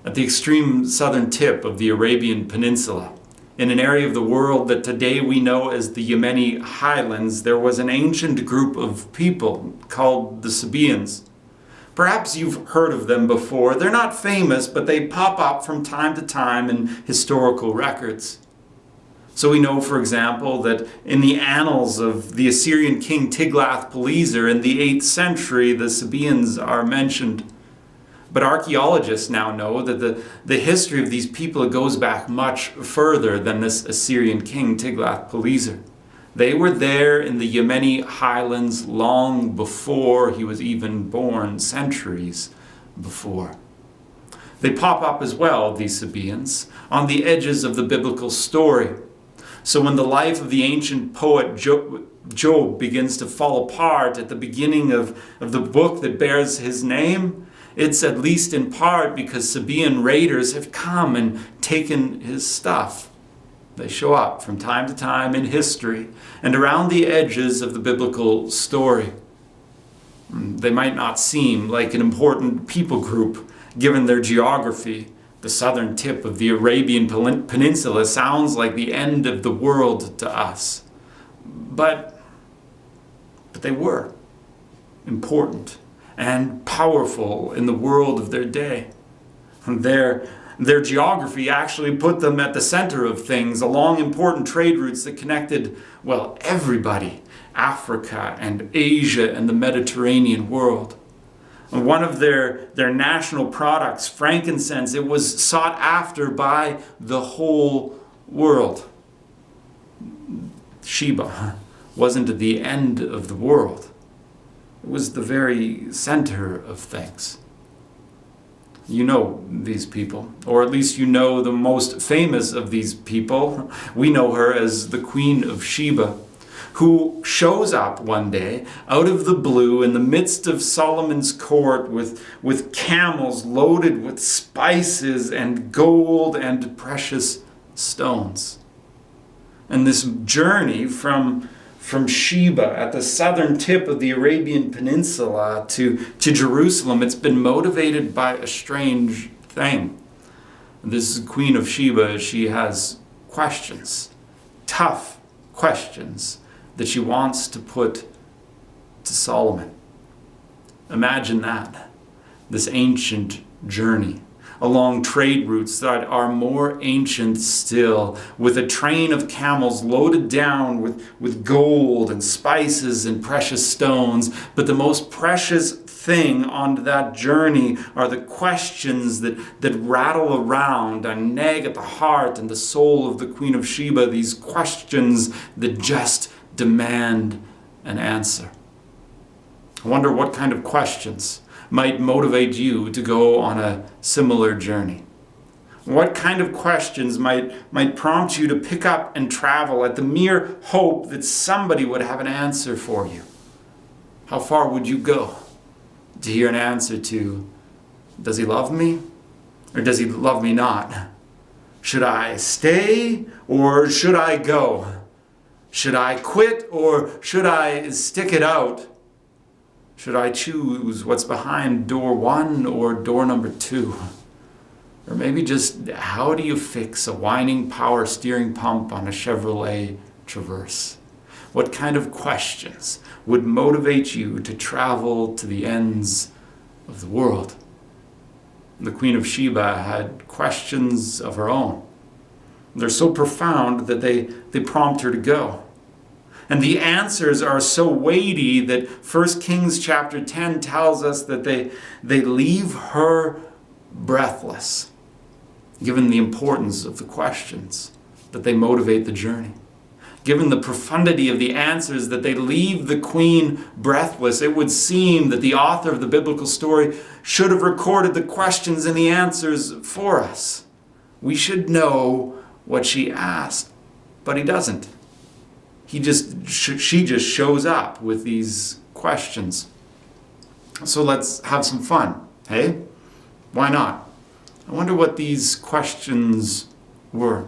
at the extreme southern tip of the Arabian Peninsula. In an area of the world that today we know as the Yemeni highlands, there was an ancient group of people called the Sabaeans. Perhaps you've heard of them before. They're not famous, but they pop up from time to time in historical records. So we know, for example, that in the annals of the Assyrian king Tiglath-Pileser in the 8th century, the Sabaeans are mentioned. But archaeologists now know that the history of these people goes back much further than this Assyrian king Tiglath-Pileser. They were there in the Yemeni highlands long before he was even born, centuries before. They pop up as well, these Sabaeans, on the edges of the biblical story. So when the life of the ancient poet Job begins to fall apart at the beginning of the book that bears his name, it's at least in part because Sabaean raiders have come and taken his stuff. They show up from time to time in history and around the edges of the biblical story. They might not seem like an important people group given their geography. The southern tip of the Arabian Peninsula sounds like the end of the world to us. But they were important and powerful in the world of their day. Their geography actually put them at the center of things, along important trade routes that connected, well, everybody, Africa and Asia and the Mediterranean world. And one of their national products, frankincense, it was sought after by the whole world. Sheba wasn't at the end of the world. It was the very center of things. You know these people, or at least you know the most famous of these people. We know her as the Queen of Sheba, who shows up one day out of the blue in the midst of Solomon's court with camels loaded with spices and gold and precious stones. And this journey from Sheba at the southern tip of the Arabian Peninsula to Jerusalem, it's been motivated by a strange thing. This Queen of Sheba, she has questions, tough questions that she wants to put to Solomon. Imagine that, this ancient journey along trade routes that are more ancient still, with a train of camels loaded down with gold and spices and precious stones. But the most precious thing on that journey are the questions that rattle around and nag at the heart and the soul of the Queen of Sheba, these questions that just demand an answer. I wonder what kind of questions might motivate you to go on a similar journey. What kind of questions might prompt you to pick up and travel at the mere hope that somebody would have an answer for you? How far would you go to hear an answer to, does he love me or does he love me not? Should I stay or should I go? Should I quit or should I stick it out? Should I choose what's behind door 1 or door number 2? Or maybe just, how do you fix a whining power steering pump on a Chevrolet Traverse? What kind of questions would motivate you to travel to the ends of the world? The Queen of Sheba had questions of her own. They're so profound that they prompt her to go. And the answers are so weighty that 1 Kings chapter 10 tells us that they leave her breathless, given the importance of the questions, that they motivate the journey. Given the profundity of the answers, that they leave the queen breathless. It would seem that the author of the biblical story should have recorded the questions and the answers for us. We should know what she asked, but he doesn't. She just shows up with these questions. So let's have some fun, hey? Why not? I wonder what these questions were.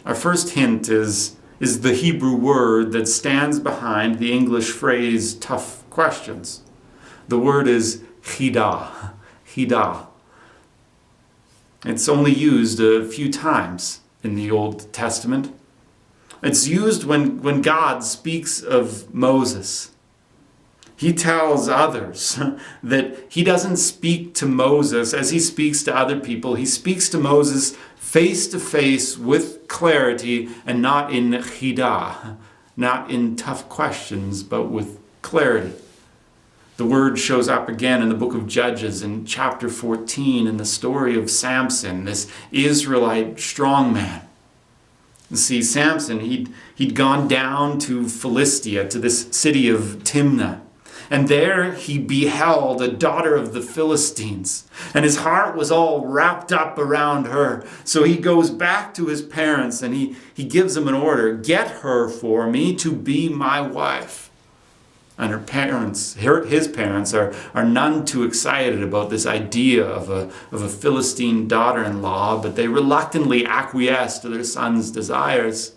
Our first hint is the Hebrew word that stands behind the English phrase tough questions. The word is chidah. Chidah. It's only used a few times in the Old Testament. It's used when God speaks of Moses. He tells others that he doesn't speak to Moses as he speaks to other people. He speaks to Moses face to face with clarity and not in chidah, not in tough questions, but with clarity. The word shows up again in the book of Judges in chapter 14 in the story of Samson, this Israelite strongman. You see, Samson, he'd gone down to Philistia, to this city of Timnah. And there he beheld a daughter of the Philistines. And his heart was all wrapped up around her. So he goes back to his parents and he gives them an order. Get her for me to be my wife. And her parents, his parents, are none too excited about this idea of a Philistine daughter-in-law, but they reluctantly acquiesce to their son's desires.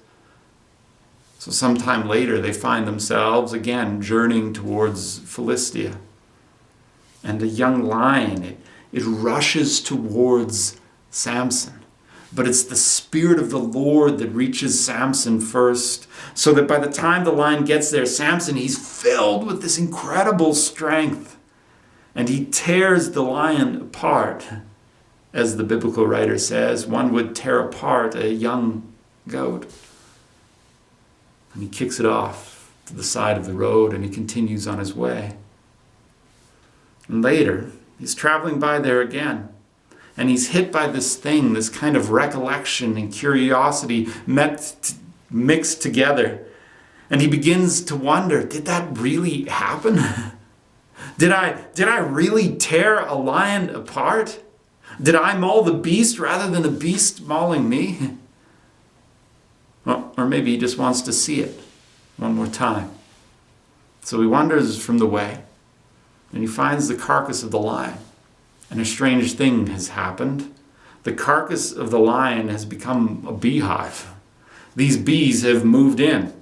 So sometime later, they find themselves again journeying towards Philistia. And a young lion, it rushes towards Samson. But it's the Spirit of the Lord that reaches Samson first, so that by the time the lion gets there, Samson, he's filled with this incredible strength. And he tears the lion apart. As the biblical writer says, one would tear apart a young goat. And he kicks it off to the side of the road and he continues on his way. And later, he's traveling by there again. And he's hit by this thing, this kind of recollection and curiosity mixed together. And he begins to wonder, did that really happen? Did I really tear a lion apart? Did I maul the beast rather than the beast mauling me? Well, or maybe he just wants to see it one more time. So he wanders from the way and he finds the carcass of the lion. And a strange thing has happened. The carcass of the lion has become a beehive. These bees have moved in.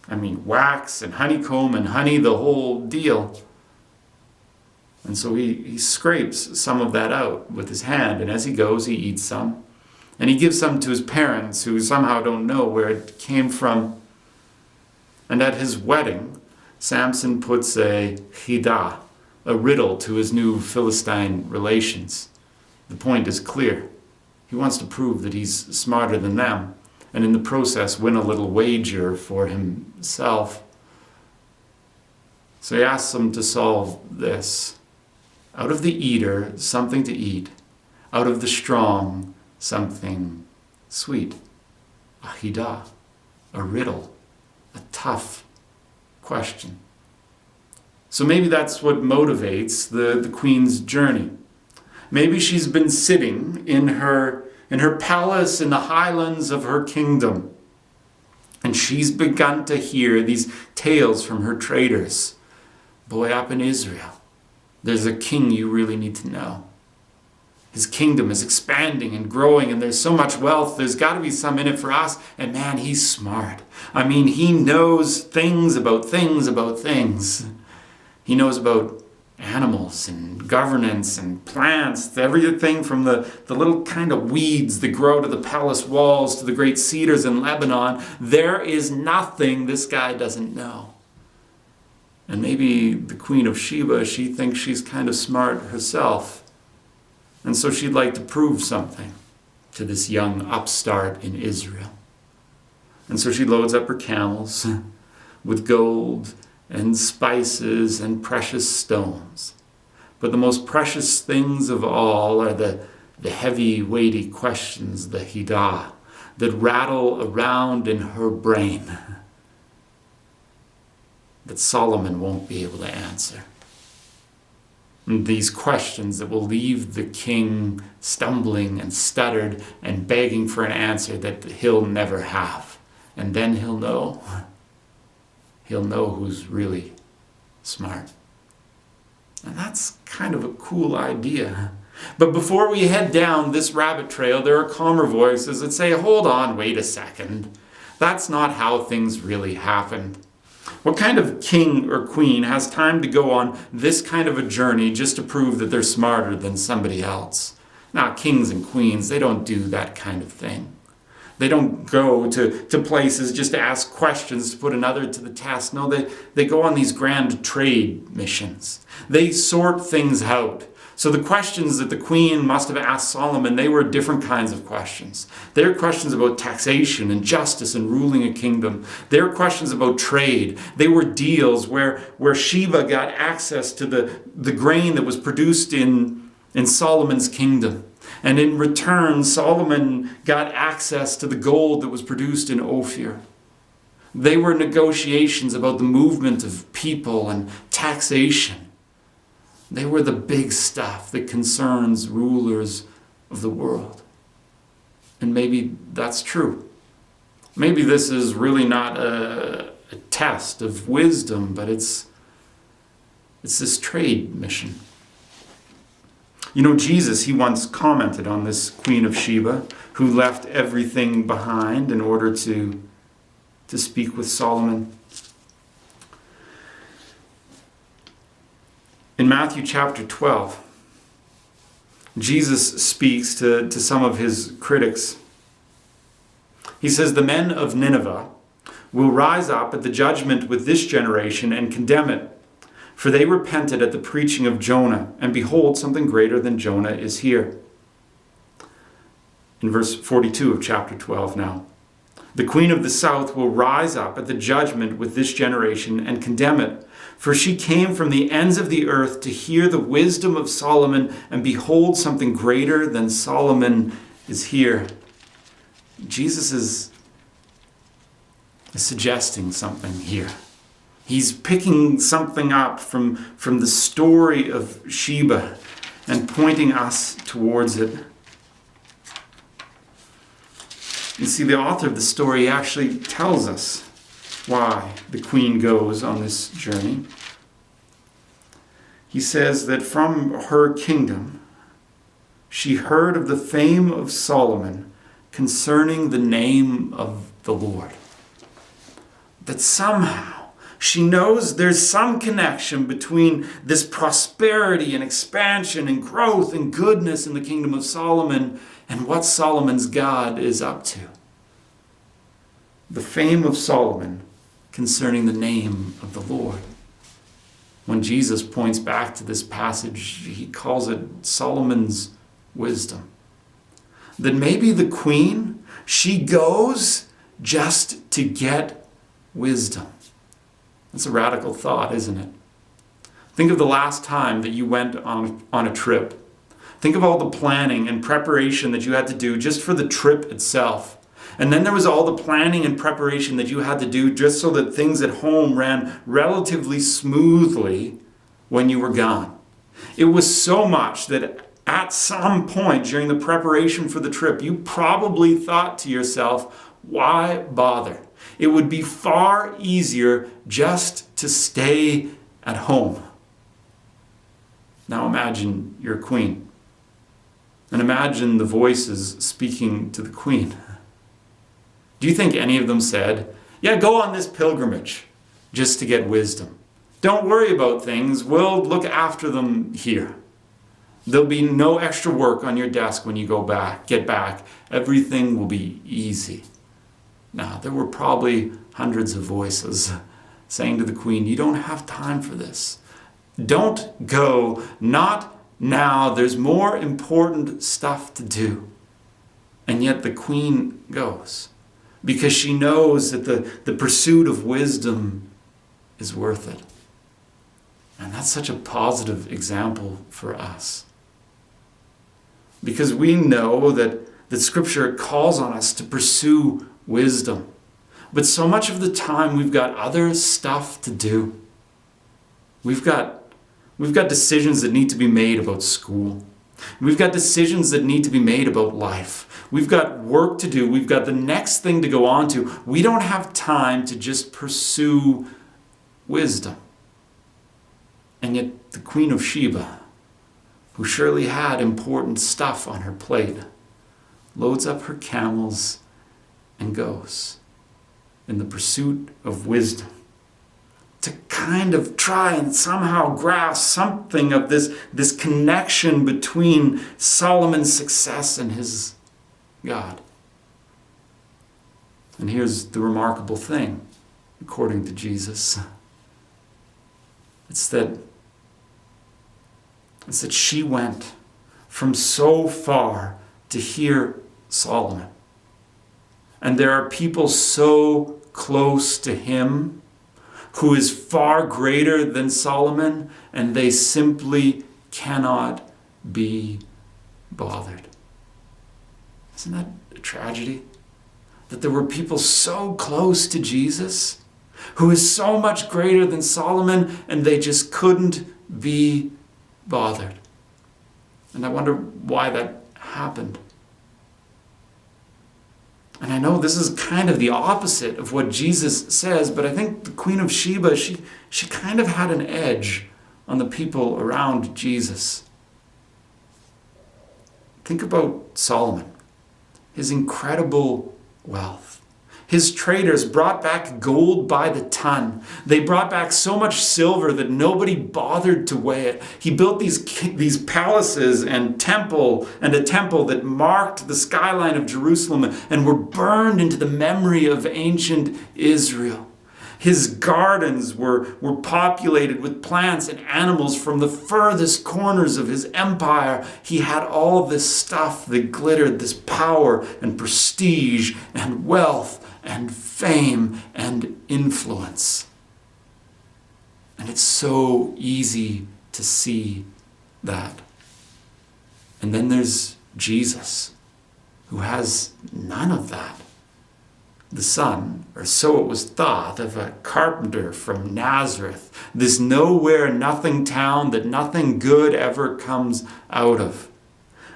I mean, wax and honeycomb and honey, the whole deal. And so he scrapes some of that out with his hand. And as he goes, he eats some. And he gives some to his parents who somehow don't know where it came from. And at his wedding, Samson puts a chidah, a riddle to his new Philistine relations. The point is clear. He wants to prove that he's smarter than them, and in the process win a little wager for himself. So he asks them to solve this. Out of the eater, something to eat. Out of the strong, something sweet. A chidah, a riddle, a tough question. So maybe that's what motivates the queen's journey. Maybe she's been sitting in her palace in the highlands of her kingdom. And she's begun to hear these tales from her traders. Boy, up in Israel, there's a king you really need to know. His kingdom is expanding and growing and there's so much wealth. There's got to be some in it for us. And man, he's smart. I mean, he knows things about things about things. He knows about animals and governance and plants, everything from the little kind of weeds that grow to the palace walls to the great cedars in Lebanon. There is nothing this guy doesn't know. And maybe the Queen of Sheba, she thinks she's kind of smart herself. And so she'd like to prove something to this young upstart in Israel. And so she loads up her camels with gold and spices and precious stones. But the most precious things of all are the heavy, weighty questions, the chidah, that rattle around in her brain that Solomon won't be able to answer. And these questions that will leave the king stumbling and stuttered and begging for an answer that he'll never have. And then he'll know who's really smart. And that's kind of a cool idea. But before we head down this rabbit trail, there are calmer voices that say, hold on, wait a second. That's not how things really happened. What kind of king or queen has time to go on this kind of a journey just to prove that they're smarter than somebody else? Now, kings and queens, they don't do that kind of thing. They don't go to places just to ask questions to put another to the test. No, they go on these grand trade missions. They sort things out. So the questions that the queen must have asked Solomon, they were different kinds of questions. They were questions about taxation and justice and ruling a kingdom. They were questions about trade. They were deals where Sheba got access to the grain that was produced in Solomon's kingdom. And in return, Solomon got access to the gold that was produced in Ophir. They were negotiations about the movement of people and taxation. They were the big stuff that concerns rulers of the world. And maybe that's true. Maybe this is really not a test of wisdom, but it's this trade mission. You know, Jesus, he once commented on this Queen of Sheba who left everything behind in order to speak with Solomon. In Matthew chapter 12, Jesus speaks to some of his critics. He says, "The men of Nineveh will rise up at the judgment with this generation and condemn it. For they repented at the preaching of Jonah, and behold, something greater than Jonah is here." In verse 42 of chapter 12 now. "The queen of the south will rise up at the judgment with this generation and condemn it. For she came from the ends of the earth to hear the wisdom of Solomon, and behold, something greater than Solomon is here." Jesus is suggesting something here. He's picking something up from the story of Sheba and pointing us towards it. You see, the author of the story actually tells us why the queen goes on this journey. He says that from her kingdom, she heard of the fame of Solomon concerning the name of the Lord. That somehow she knows there's some connection between this prosperity and expansion and growth and goodness in the kingdom of Solomon and what Solomon's God is up to. The fame of Solomon concerning the name of the Lord. When Jesus points back to this passage, he calls it Solomon's wisdom. That maybe the queen, she goes just to get wisdom. That's a radical thought, isn't it? Think of the last time that you went on a trip. Think of all the planning and preparation that you had to do just for the trip itself. And then there was all the planning and preparation that you had to do just so that things at home ran relatively smoothly when you were gone. It was so much that at some point during the preparation for the trip, you probably thought to yourself, why bother? It would be far easier just to stay at home. Now imagine you're a queen. And imagine the voices speaking to the queen. Do you think any of them said, "Yeah, go on this pilgrimage just to get wisdom. Don't worry about things. We'll look after them here. There'll be no extra work on your desk when you get back. Everything will be easy." Now, there were probably hundreds of voices saying to the queen, "You don't have time for this. Don't go, not now. There's more important stuff to do." And yet the queen goes because she knows that the pursuit of wisdom is worth it. And that's such a positive example for us. Because we know that Scripture calls on us to pursue wisdom. But so much of the time we've got other stuff to do. We've got decisions that need to be made about school. We've got decisions that need to be made about life. We've got work to do. We've got the next thing to go on to. We don't have time to just pursue wisdom. And yet the Queen of Sheba, who surely had important stuff on her plate, loads up her camels and goes in the pursuit of wisdom to kind of try and somehow grasp something of this connection between Solomon's success and his God. And here's the remarkable thing, according to Jesus. It's that she went from so far to hear Solomon. And there are people so close to him who is far greater than Solomon, and they simply cannot be bothered. Isn't that a tragedy? That there were people so close to Jesus, who is so much greater than Solomon, and they just couldn't be bothered. And I wonder why that happened. And I know this is kind of the opposite of what Jesus says, but I think the Queen of Sheba, she kind of had an edge on the people around Jesus. Think about Solomon, his incredible wealth. His traders brought back gold by the ton. They brought back so much silver that nobody bothered to weigh it. He built these palaces and a temple that marked the skyline of Jerusalem and were burned into the memory of ancient Israel. His gardens were populated with plants and animals from the furthest corners of his empire. He had all this stuff that glittered, this power and prestige and wealth and fame and influence. And it's so easy to see that. And then there's Jesus, who has none of that. The son, or so it was thought, of a carpenter from Nazareth, this nowhere nothing town that nothing good ever comes out of.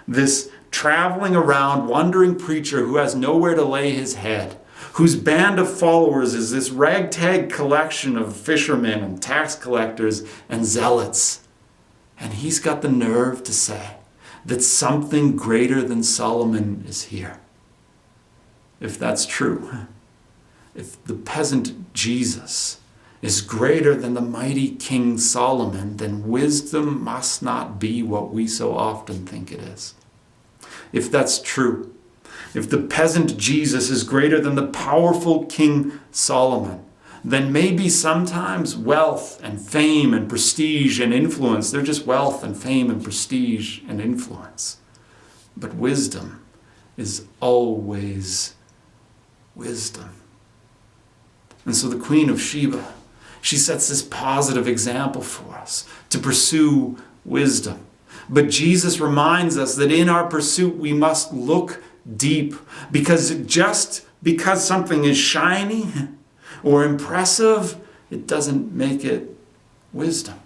This traveling around, wandering preacher who has nowhere to lay his head, whose band of followers is this ragtag collection of fishermen and tax collectors and zealots. And he's got the nerve to say that something greater than Solomon is here. If that's true, if the peasant Jesus is greater than the mighty King Solomon, then wisdom must not be what we so often think it is. If that's true, if the peasant Jesus is greater than the powerful King Solomon, then maybe sometimes wealth and fame and prestige and influence, they're just wealth and fame and prestige and influence. But wisdom is always wisdom. And so the Queen of Sheba, she sets this positive example for us to pursue wisdom. But Jesus reminds us that in our pursuit we must look deep, because just because something is shiny or impressive, it doesn't make it wisdom.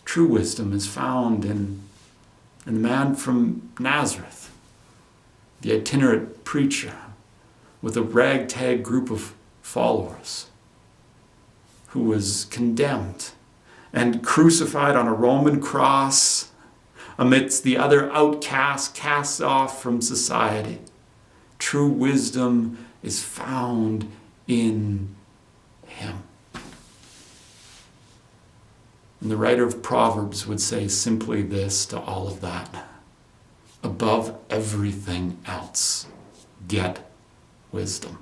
True wisdom is found in the man from Nazareth, the itinerant preacher with a ragtag group of followers, who was condemned and crucified on a Roman cross amidst the other outcasts cast off from society. True wisdom is found in him. And the writer of Proverbs would say simply this to all of that: above everything else, get wisdom.